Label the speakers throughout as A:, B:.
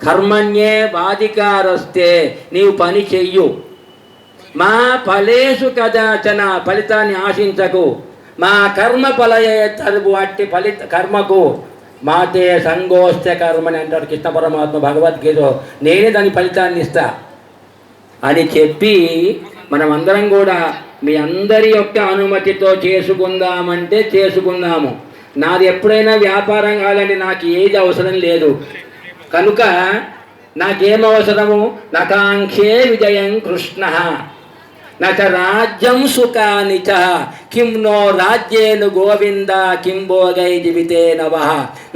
A: కర్మణ్యే వాధికారస్తే, నీవు పని చెయ్యు. మా ఫలేషు కదాచన, ఫలితాన్ని ఆశించకు. మా కర్మ ఫలయే తరువు, అట్టి కర్మకు మాతే సంగోస్త కర్మని అంటాడు కృష్ణ పరమాత్మ భగవద్గీత. నేనే దాని ఫలితాన్ని ఇస్తా అని చెప్పి మనమందరం కూడా మీ అందరి యొక్క అనుమతితో చేసుకుందామంటే చేసుకుందాము. నాది ఎప్పుడైనా వ్యాపారం కాదండి, నాకు ఏది అవసరం లేదు. కనుక నాకేం అవసరము? నకాంక్షే విజయం కృష్ణ నచ రాజ్యం సుఖాని చ, కిం నో రాజ్యేను గోవింద కిం భోగై జీవితే నవ.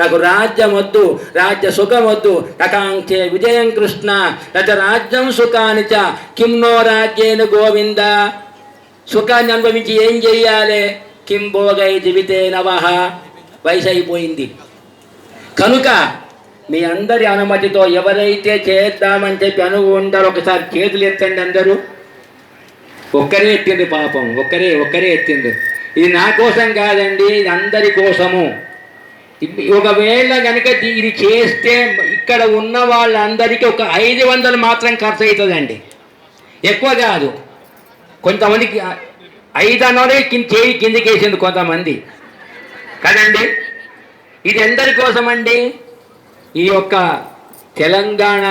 A: నాకు రాజ్యం వద్దు, రాజ్య సుఖం వద్దు. నకాంక్షే విజయం కృష్ణ నచ రాజ్యం సుఖాని చ, కిం నో రాజ్యేను గోవింద. సుఖాన్ని అనుభవించి ఏం చెయ్యాలి? కిం భోగై జీవితే నవ. వయసు అయిపోయింది. కనుక మీ అందరి అనుమతితో ఎవరైతే చేద్దామని చెప్పి అనుకుంటారో ఒకసారి చేతులు ఎత్తండి అందరూ. ఒక్కరే ఎత్తింది పాపం, ఒక్కరే ఎత్తింది. ఇది నా కోసం కాదండి, ఇది అందరి కోసము. ఒకవేళ కనుక ఇది చేస్తే ఇక్కడ ఉన్న వాళ్ళందరికీ ఒక 500 మాత్రం ఖర్చు అవుతుందండి, ఎక్కువ కాదు. కొంతమందికి 500 చేయి కిందికేసింది కొంతమంది కదండి. ఇది ఎందరి కోసం అండి? ఈ యొక్క తెలంగాణ